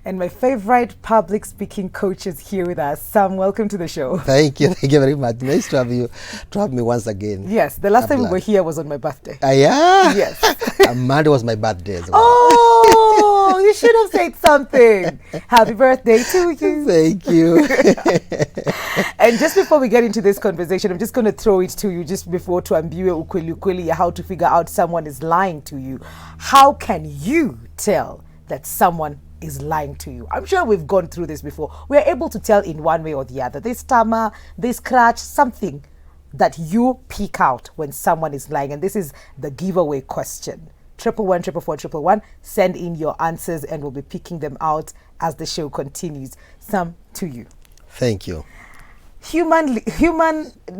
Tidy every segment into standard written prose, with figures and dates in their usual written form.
And my favorite public speaking coach is here with us. Sam, welcome to the show. Thank you very much. Nice to have me once again. Yes, the last time we were here was on my birthday. Yeah. Yes. Monday was my birthday as well. Oh, you should have said something. Happy birthday to you. Thank you. And just before we get into this conversation, I'm just going to throw it to you just before to ambue ukweli how to figure out someone is lying to you. How can you tell that someone is lying to you? I'm sure we've gone through this before. We're able to tell in one way or the other. They stammer, they scratch, something that you pick out when someone is lying. And this is the giveaway question. 111-444-111. Send in your answers and we'll be picking them out as the show continues. Sam, to you. Thank you. Human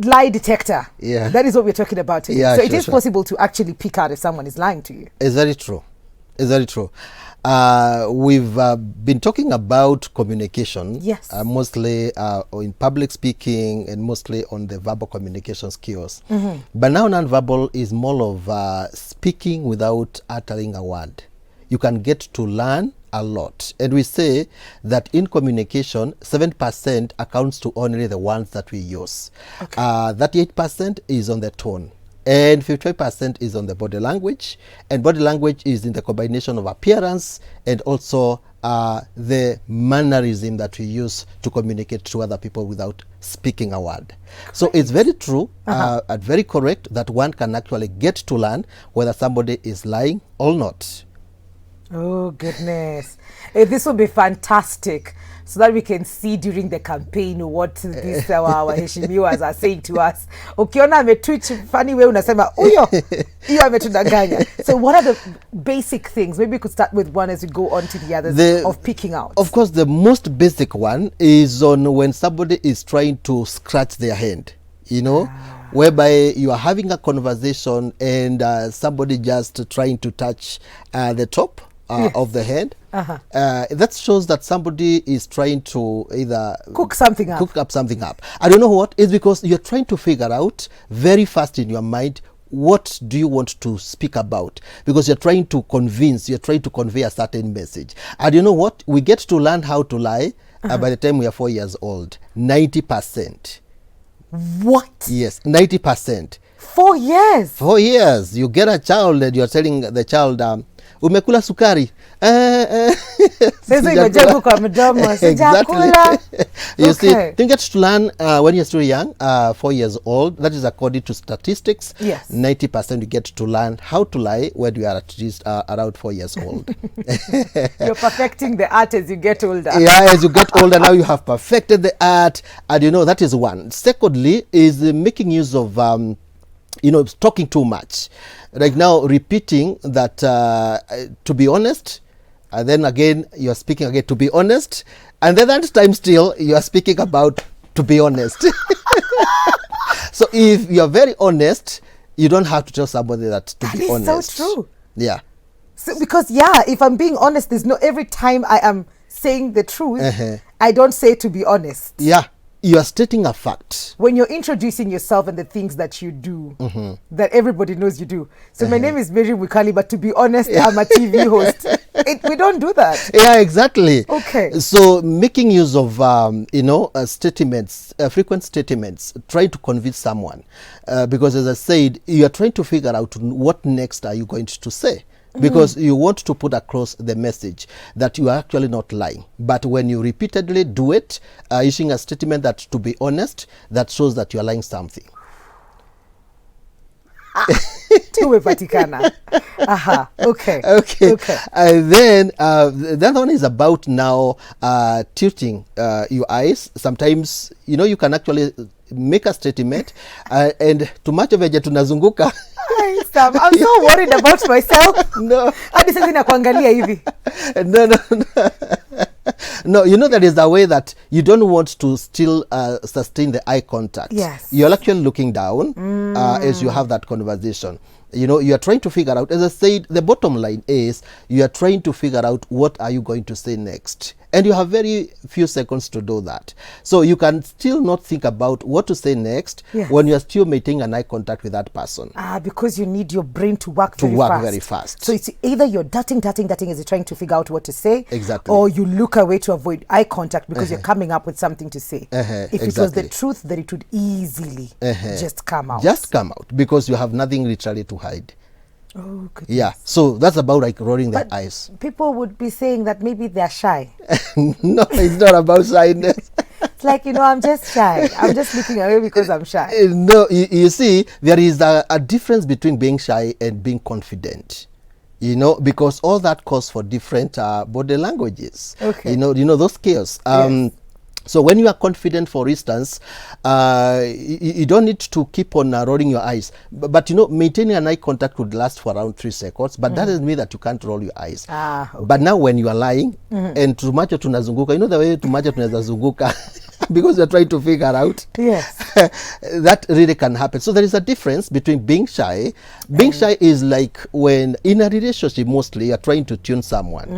lie detector. Yeah. That is what we're talking about today. Yeah, so it is possible to actually pick out if someone is lying to you. It's very true. It's very true. We've been talking about communication. Yes. Mostly in public speaking and mostly on the verbal communication skills. Mm-hmm. But now non-verbal is more of speaking without uttering a word. You can get to learn a lot. And we say that in communication, 7% accounts to only the ones that we use. Okay. 38% is on the tone. And 55% is on the body language. And body language is in the combination of appearance and also the mannerism that we use to communicate to other people without speaking a word. Great. So it's very true and very correct that one can actually get to learn whether somebody is lying or not. Oh, goodness. This will be fantastic so that we can see during the campaign what these our heshimiwas are saying to us. Ukiona ametwitch funny way unasema uyo hiyo ametudanganya. So what are the basic things? Maybe we could start with one as we go on to the others of picking out. Of course, the most basic one is on when somebody is trying to scratch their hand, you know, whereby you are having a conversation and somebody just trying to touch the top of the head. That shows that somebody is trying to either cook something up. I don't know what. It's because you're trying to figure out very fast in your mind what do you want to speak about, because you're trying to convey a certain message. And you know what? We get to learn how to lie by the time we are 4 years old. 90%. What? Yes, 90%. 4 years? 4 years. You get a child and you're telling the child, umekula sukari. Exactly. You see, you get to learn when you're still young, 4 years old. That is according to statistics. Yes. 90% you get to learn how to lie when you are at least around 4 years old. You're perfecting the art as you get older. Yeah, as you get older, now you have perfected the art. And you know, that is one. Secondly is making use of talking too much. Like now, repeating that to be honest, and then again you are speaking again to be honest, and then that time still you are speaking about to be honest. So if you are very honest, you don't have to tell somebody that to be honest. That is so true. Yeah. So, because if I'm being honest, there's no every time I am saying the truth, I don't say to be honest. Yeah. You are stating a fact. When you're introducing yourself and the things that you do, that everybody knows you do. So my name is Mary Wikali, but to be honest, I'm a TV host. We don't do that. Yeah, exactly. Okay. So making use of, statements, frequent statements, trying to convince someone. Because as I said, you are trying to figure out what next are you going to say. Because you want to put across the message that you are actually not lying. But when you repeatedly do it, using a statement that to be honest, that shows that you are lying something. Okay. And then the other one is about now tilting your eyes. Sometimes, you can actually make a statement and too much of it tunazunguka. I'm so worried about myself. No. No. There is a way that you don't want to still sustain the eye contact. Yes. You're actually looking down as you have that conversation. You know, you are trying to figure out, as I said, the bottom line is you are trying to figure out what are you going to say next. And you have very few seconds to do that. So you can still not think about what to say next Yes. when you are still maintaining an eye contact with that person. Because you need your brain to work very fast. So it's either you're darting as you're trying to figure out what to say. Exactly. Or you look away to avoid eye contact because you're coming up with something to say. If it was the exactly. truth, then it would easily just come out. Just come out because you have nothing literally to hide. Oh, goodness. Yeah, so that's about like rolling the eyes. People would be saying that maybe they're shy. No, it's not about shyness. It's like, I'm just shy. I'm just looking away because I'm shy. No, you see, there is a difference between being shy and being confident. You know, because all that calls for different body languages. Okay. You know those skills. Yes. So when you are confident, for instance, you don't need to keep on rolling your eyes. But maintaining an eye contact would last for around 3 seconds. But that doesn't mean that you can't roll your eyes. Okay. But now when you are lying, and tumacho tunazunguka, you know the way tumacho tunazunguka, because you're trying to figure out. Yes. That really can happen. So there is a difference between being shy. Being shy is like when in a relationship, mostly you're trying to tune someone.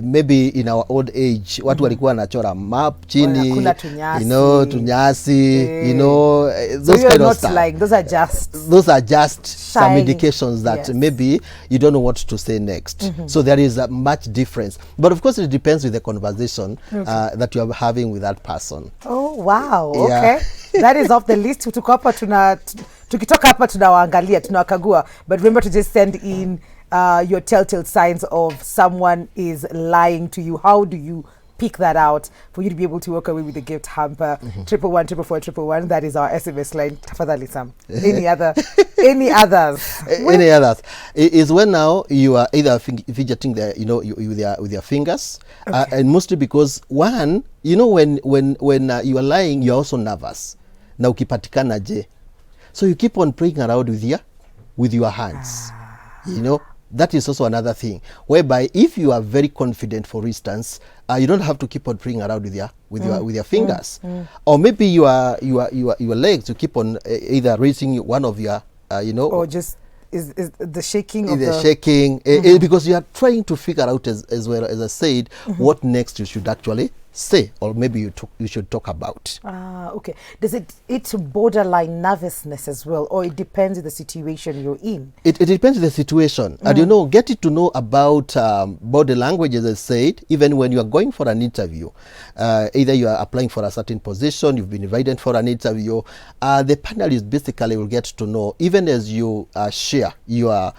Maybe in our old age, watu walikuwa wanachora map chini, Wanakula tunyasi. tunyasi, So those you're kind of not stuff. lying. Those are just Some shy. indications that Yes. maybe you don't know what to say next. So there is a much difference. But of course, it depends with the conversation that you are having with that person. Oh, wow. Yeah. Okay. That is off the list. Tukitoka hapa tunawaangalia, tunawakagua. But remember to just send in your telltale signs of someone is lying to you. How do you pick that out for you to be able to walk away with the gift hamper? 111 that is our SMS line. Tafadhali Sam. Any others? Any others is when now you are either fidgeting with your fingers, and mostly because one, when you are lying, you are also nervous. Na ukipatikana je, so you keep on playing around with your hands. That is also another thing, whereby if you are very confident, for instance, you don't have to keep on playing around with your fingers, or maybe your legs. You keep on either raising one of your or just is the shaking of the shaking because you are trying to figure out as well as I said what next you should actually say, or maybe you should talk about. Okay. Does it's borderline nervousness as well, or it depends on the situation you're in? It depends on the situation. And getting to know about body language, as I said, even when you are going for an interview, either you are applying for a certain position, you've been invited for an interview, the panelists basically will get to know, even as you share your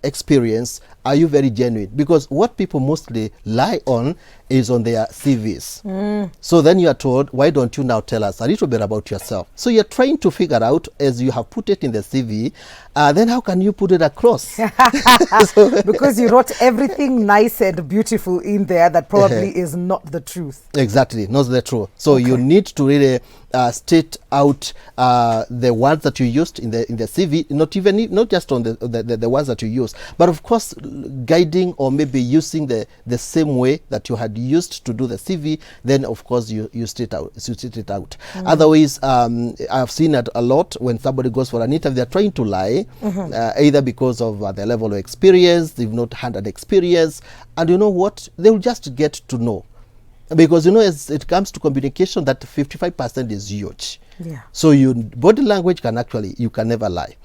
experience, are you very genuine? Because what people mostly lie on is on their CVs. So then you are told, why don't you now tell us a little bit about yourself? So you're trying to figure out, as you have put it in the CV, then how can you put it across? Because you wrote everything nice and beautiful in there that probably is not the truth. Exactly, not the truth. So you need to really state out the words that you used in the CV, not just on the words that you use, but of course guiding or maybe using the same way that you had used to do the CV. Then of course you state it out. Otherwise, I've seen it a lot when somebody goes for an interview, they're trying to lie, either because of the level of experience, they've not had an experience, and you know what, they will just get to know. Because as it comes to communication, that 55% is huge. Yeah. So body language you can never lie.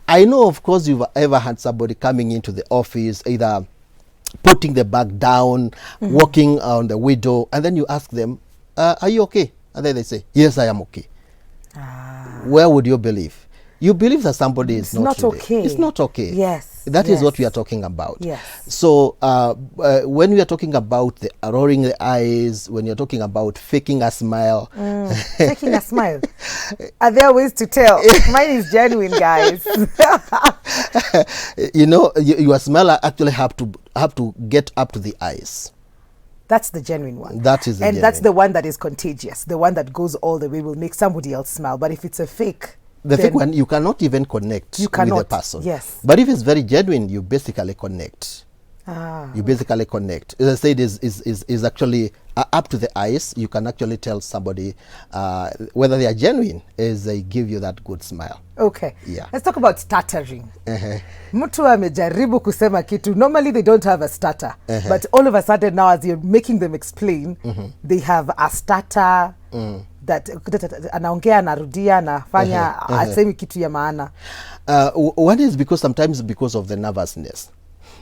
I know, of course, you've ever had somebody coming into the office, either putting the bag down, walking on the window, and then you ask them, are you okay? And then they say, yes, I am okay. Where would you believe? You believe that somebody is not really okay. It's not okay. Yes. That is what we are talking about. Yes. So when we are talking about the rolling the eyes, when you're talking about faking a smile. Faking a smile. Are there ways to tell? Mine is genuine, guys. Your smile actually have to get up to the eyes. That's the genuine one. That is that's the one that is contagious. The one that goes all the way will make somebody else smile. But if it's a fake, the fake one, you cannot even connect with the person. Yes. But if it's very genuine, you basically connect. You basically connect. As I said, is actually up to the eyes. You can actually tell somebody whether they are genuine as they give you that good smile. Okay. Yeah. Let's talk about stuttering. Mtu amejaribu kusema kitu. Normally they don't have a stutter. But all of a sudden now as you're making them explain, they have a stutter that anaongea, anarudia, anafanya asemi kitu ya maana. One is sometimes because of the nervousness.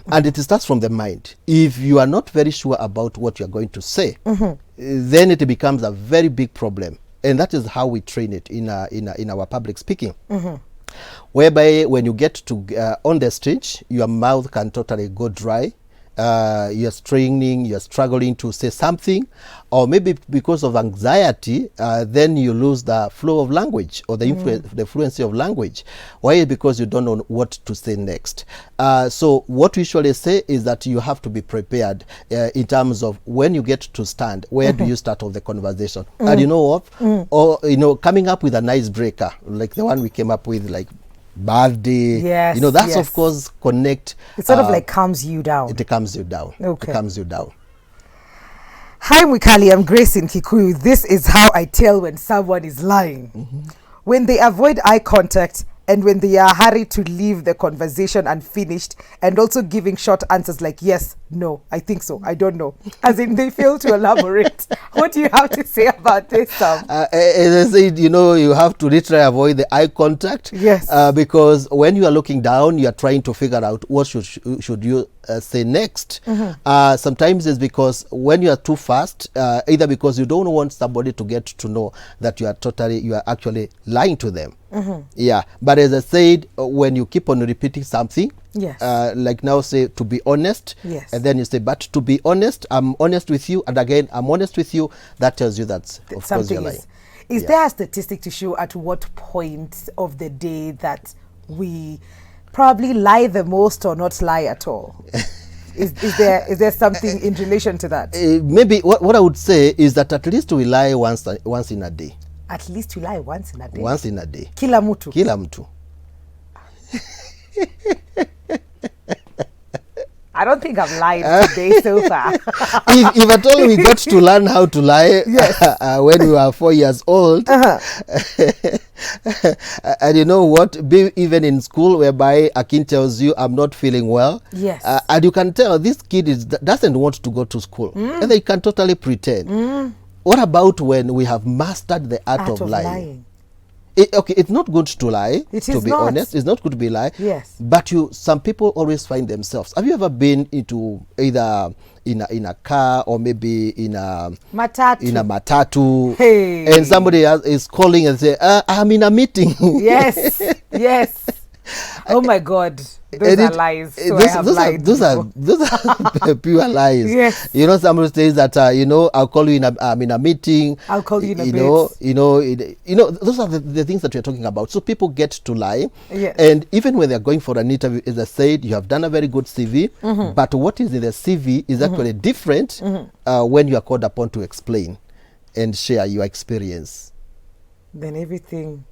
And it starts from the mind. If you are not very sure about what you are going to say, then it becomes a very big problem. And that is how we train it in our public speaking. Whereby when you get to on the stage, your mouth can totally go dry. You're straining, you're struggling to say something, or maybe because of anxiety, then you lose the flow of language or the fluency of language. Why? Because you don't know what to say next. So what we usually say is that you have to be prepared in terms of when you get to stand, where do you start off the conversation? And you know what? Or, coming up with an icebreaker, like the one we came up with, like birthday, yes, that's yes. Of course connect. It sort of like calms you down. It calms you down. Okay. It calms you down. Hi Mwikali, I'm Grace in Kikuyu. This is how I tell when someone is lying. When they avoid eye contact and when they are hurried to leave the conversation unfinished and also giving short answers like yes, no, I think so, I don't know. As in they fail to elaborate. What do you have to say about this, Sam? As I said, you have to literally avoid the eye contact. Yes. Because when you are looking down, you are trying to figure out what should you say next. Sometimes it's because when you are too fast, either because you don't want somebody to get to know that you are actually lying to them. Yeah, but as I said, when you keep on repeating something, yes, like now say to be honest, yes, and then you say but to be honest, I'm honest with you, and again I'm honest with you, that tells you that of course you're lying. Is there a statistic to show at what point of the day that we probably lie the most or not lie at all? Is there something in relation to that? Maybe what I would say is that at least we lie once in a day. At least you lie once in a day. Once in a day. Kila mtu. Kila mtu. I don't think I've lied today so far. if at all we got to learn how to lie, yes, when we were 4 years old, and you know what, be even in school whereby a kid tells you I'm not feeling well, yes, and you can tell this kid doesn't want to go to school, and they can totally pretend. What about when we have mastered the art of lying? It's not good to lie, to be honest. It's not good to be lie. Yes. But some people always find themselves. Have you ever been into either in a car or maybe in a matatu, hey, and somebody is calling and say, I'm in a meeting. Yes, yes. Oh my God, those are lies. So those are pure lies. Yes. Somebody says that I'll call you I'm in a meeting. I'll call you in a bit. Those are the things that we're talking about. So people get to lie. Yes. And even when they're going for an interview, as I said, you have done a very good CV, but what is in the CV is actually different when you are called upon to explain and share your experience. Then everything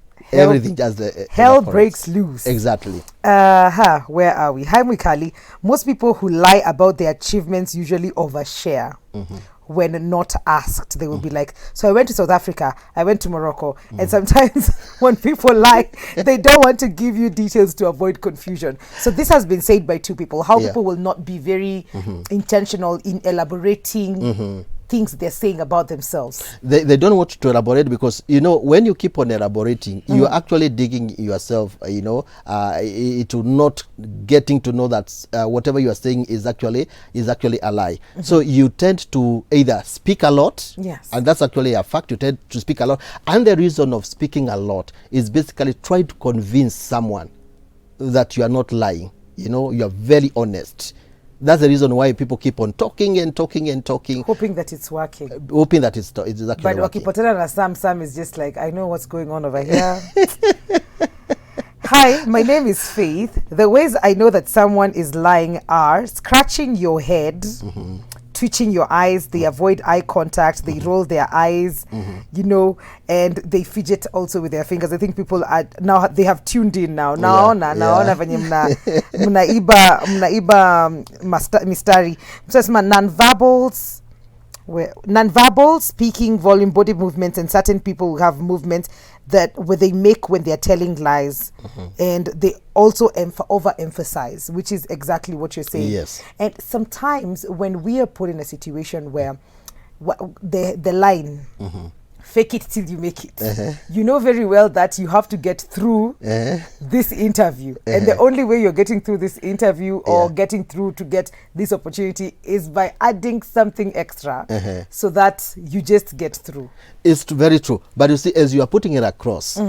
just hell breaks loose. Exactly. Where are we? Hi Mwikali. Most people who lie about their achievements usually overshare. When not asked, they will be like, so I went to South Africa, I went to Morocco. And sometimes when people lie, they don't want to give you details to avoid confusion. So this has been said by two people, how people will not be very intentional in elaborating things they're saying about themselves. They don't want to elaborate because, when you keep on elaborating, you're actually digging yourself, into not getting to know that whatever you are saying is actually a lie. So you tend to either speak a lot, yes, and that's actually a fact, you tend to speak a lot. And the reason of speaking a lot is basically try to convince someone that you are not lying. You are very honest. That's the reason why people keep on talking and talking and talking, hoping that it's working. Hoping that it's actually but working. But Sam is just like, I know what's going on over here. Hi, my name is Faith. The ways I know that someone is lying are scratching your head to twitching your eyes, they avoid eye contact, they roll their eyes, you know, and they fidget also with their fingers. I think people are now, they have tuned in now. Naona venye mnaiba mistari. Msema non-verbals, non-verbal speaking, volume, body movements, and certain people who have movements that where they make when they're telling lies, and they also overemphasize, which is exactly what you're saying. Yes. And sometimes when we are put in a situation where the line, fake it till you make it, you know very well that you have to get through this interview, and the only way you're getting through this interview or getting through to get this opportunity is by adding something extra so that you just get through. It's very true, but you see, as you are putting it across,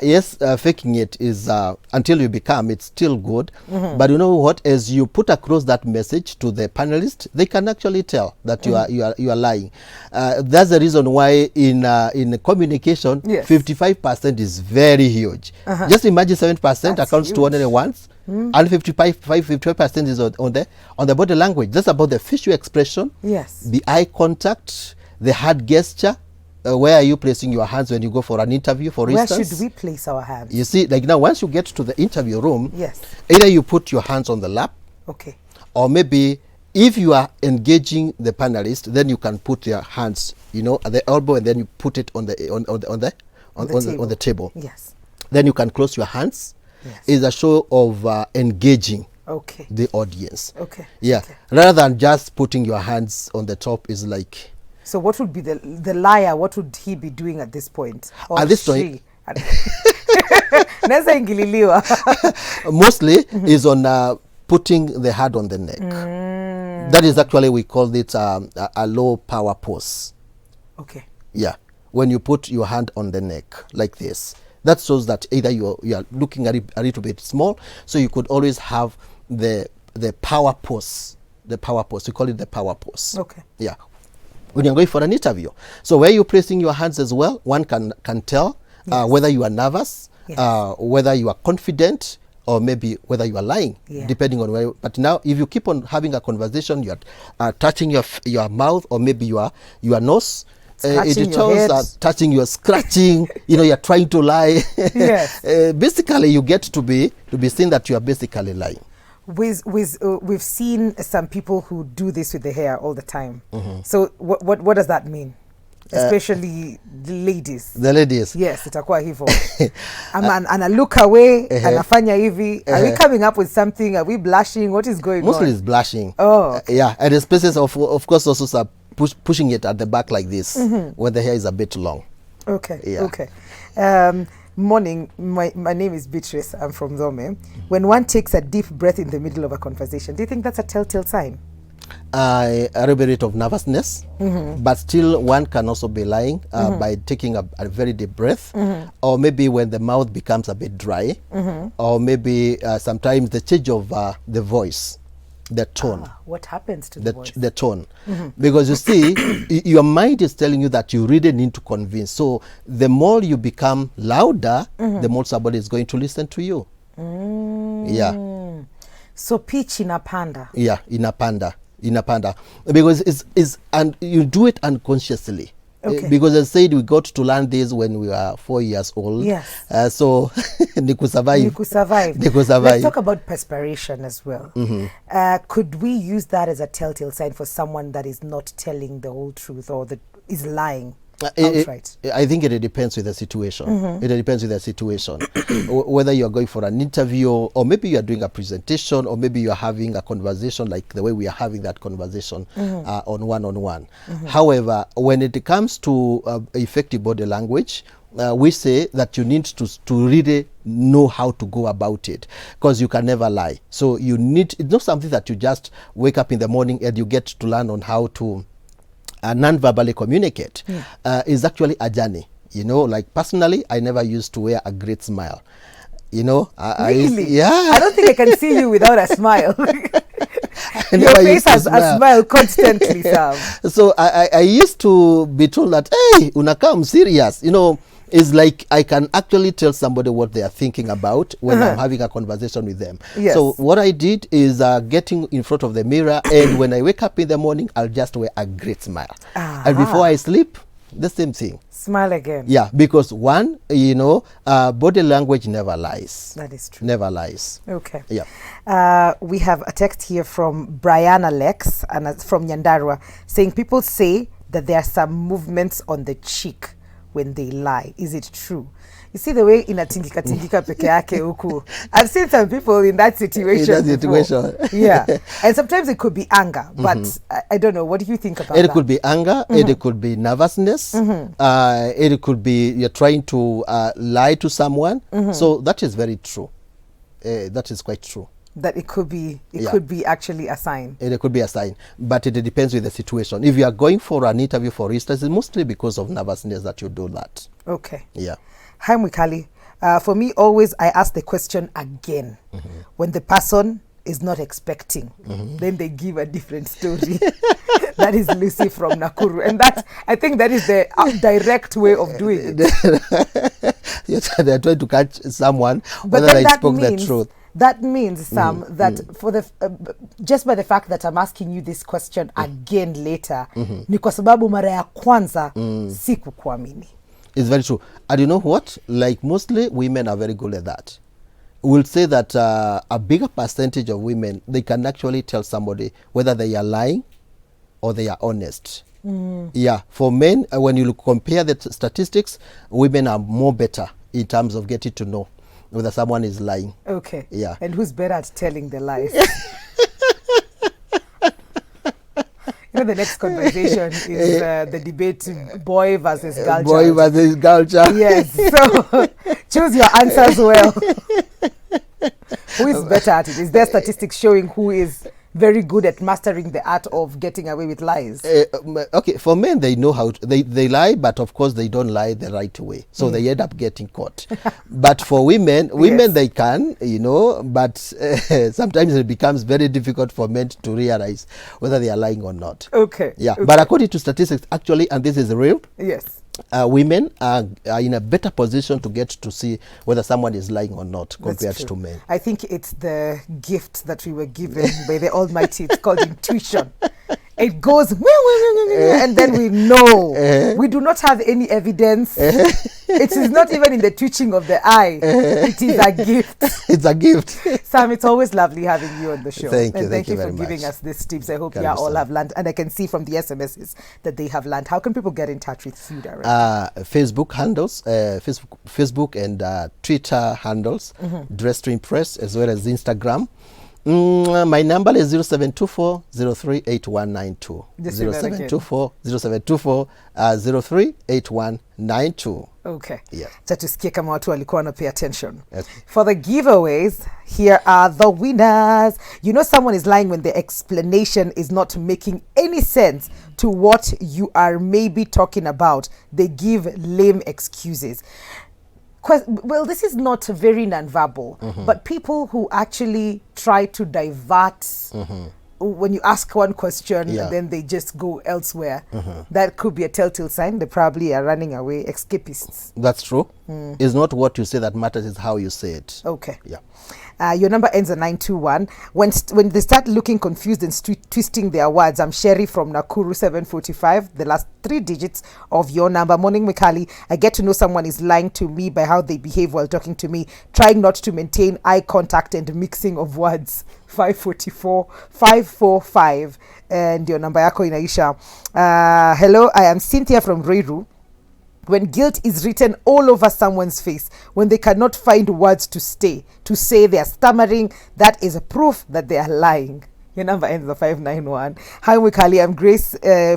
yes, faking it is until you become, it's still good, but you know what, as you put across that message to the panelists, they can actually tell that you are lying. That's the reason why in communication, 55% is very huge. Just imagine 7% accounts to 101, and 55% is on the body language. That's about the facial expression, the eye contact, the hand gesture. Where are you placing your hands when you go for an interview, for instance? Where should we place our hands? You see, like now, once you get to the interview room, either you put your hands on the lap, or maybe if you are engaging the panelist, then you can put your hands, you know, at the elbow, and then you put it on the table. Yes. Then you can close your hands. It's a show of engaging the audience. Rather than just putting your hands on the top is like. So what would be the liar? What would he be doing at this point? Or at this point, mostly is on putting the hand on the neck. That is actually, we call it a low power pose. Yeah, when you put your hand on the neck like this, that shows that either you are looking at it a little bit small, so you could always have the power pose. The power pose. We call it the power pose. Yeah. When you're going for an interview. So where you're placing your hands as well, one can tell whether you are nervous, whether you are confident, or maybe whether you are lying, depending on where. But now, if you keep on having a conversation, you are touching your mouth, or maybe your nose, it tells touching, you're scratching, you know, you're trying to lie. Basically, you get to be seen that you are basically lying. We've seen some people who do this with the hair all the time. So what does that mean? Especially the ladies. The ladies. Yes, itakuwa hivyo. Ana look away, anafanya hivi. Are we coming up with something? Are we blushing? What is going on? Mostly it's blushing. Oh. Yeah, and the spaces of course also are pushing it at the back like this, when the hair is a bit long. Morning, my name is Beatrice. I'm from Zome. When one takes a deep breath in the middle of a conversation, do you think that's a telltale sign? A little bit of nervousness, but still one can also be lying by taking a very deep breath, or maybe when the mouth becomes a bit dry, or maybe sometimes the change of the voice. The tone. What happens to the voice? The tone. Because you see, your mind is telling you that you really need to convince. So the more you become louder, the more somebody is going to listen to you. Yeah. So pitch inapanda. Yeah, inapanda. Because it's and you do it unconsciously. Because as I said, we got to learn this when we were 4 years old. So Niku survive. Let's talk about perspiration as well. Could we use that as a telltale sign for someone that is not telling the whole truth or that is lying outright? I think it depends with the situation. It depends with the situation. Whether you are going for an interview, or maybe you are doing a presentation, or maybe you are having a conversation like the way we are having that conversation on one-on-one. However, when it comes to effective body language, we say that you need to really know how to go about it, because you can never lie. So you need, it's not something that you just wake up in the morning and you get to learn on how to non-verbally communicate. Is actually a journey. You know, like personally, I never used to wear a great smile. You know, really? I don't think I can see you without a smile. Your face has a smile constantly, Sam. So I used to be told that, hey, unakam serious. You know, It's like I can actually tell somebody what they are thinking about when I'm having a conversation with them. Yes. So what I did is getting in front of the mirror, and when I wake up in the morning, I'll just wear a great smile. And before I sleep, the same thing. Smile again. Yeah, because one, body language never lies. That is true. Never lies. Okay. Yeah. We have a text here from Brian Alex and it's from Nyandarua saying people say that there are some movements on the cheek when they lie. Is it true? You see the way inatingika tingika peke yake huku. I've seen some people in that situation. In that situation. Yeah. And sometimes it could be anger, but I don't know. What do you think about that? It could be anger, it could be nervousness, it could be you're trying to lie to someone. So that is very true. That is quite true. That it could be could be actually a sign. It could be a sign, but it depends with the situation. If you are going for an interview, for instance, it's mostly because of nervousness that you do that. Okay. Yeah. Hi, Mwikali. For me, always I ask the question again. When the person is not expecting, then they give a different story. That is Lucy from Nakuru. And I think that is the direct way of doing it. Yes, they're trying to catch someone But whether then they that spoke the means- truth. That means, Sam, that for the just by the fact that I'm asking you this question again later, ni kwa sababu mara ya kwanza sikukuamini. It's very true. And you know what? Like mostly women are very good at that. We'll say that a bigger percentage of women, they can actually tell somebody whether they are lying or they are honest. Yeah. For men, when you compare the statistics, women are more better in terms of getting to know whether someone is lying. Okay. Yeah. And who's better at telling the lies? The next conversation is the debate boy versus girl Boy child. versus girl child. Yes. So choose your answers well. Who is better at it? Is there statistics showing who is very good at mastering the art of getting away with lies? Okay, for men, they know how to, they lie, but of course they don't lie the right way, so they end up getting caught. But for women, Yes. they can, but sometimes it becomes very difficult for men to realize whether they are lying or not. Okay. Yeah, Okay. but according to statistics, actually, and this is real, Yes. women are in a better position to get to see whether someone is lying or not That's compared true. to men. I think it's the gift that we were given by the Almighty. It's called intuition. It goes, and then we know. We do not have any evidence. It is not even in the twitching of the eye. It is a gift. It's a gift. Sam, it's always lovely having you on the show. Thank you, And thank thank you you for very giving much. us these tips. I hope Can you all understand. have learned. And I can see from the SMSs that they have learned. How can people get in touch with you directly? Facebook handles, Facebook and Twitter handles, Dress to Impress, as well as Instagram. My number is 0724 038192. Just say that again. 0724 038192. Okay. Yeah. Cha tusikie kama watu walikuwa wana pay attention. Yes. For the giveaways, here are the winners. You know someone is lying when the explanation is not making any sense to what you are maybe talking about. They give lame excuses. Well, this is not very non-verbal, but people who actually try to divert when you ask one question Yeah. and then they just go elsewhere, that could be a telltale sign. They probably are running away, escapists. That's true. It's not what you say that matters, it's how you say it. Okay. Yeah. Your number ends at 921. When they start looking confused and twisting their words, I'm Sherry from Nakuru 745, the last 3 digits of your number. Morning, Mikali. I get to know someone is lying to me by how they behave while talking to me, trying not to maintain eye contact and mixing of words. 545. And your number yako inaisha. Hello, I am Cynthia from Ruiru. When guilt is written all over someone's face, when they cannot find words to say they are stammering, that is a proof that they are lying. Your number ends with 591. Hi, Wikali. I'm Grace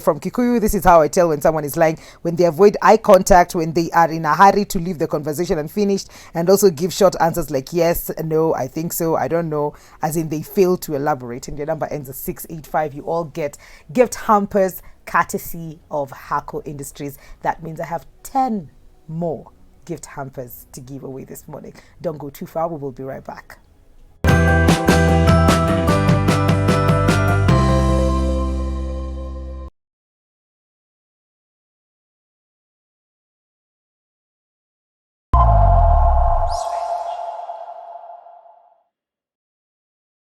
from Kikuyu. This is how I tell when someone is lying. When they avoid eye contact, when they are in a hurry to leave the conversation unfinished, and also give short answers like yes, no, I think so, I don't know, as in they fail to elaborate. And your number ends with 685. You all get gift hampers courtesy of Hako Industries. That means I have 10 more gift hampers to give away this morning. Don't go too far. We will be right back.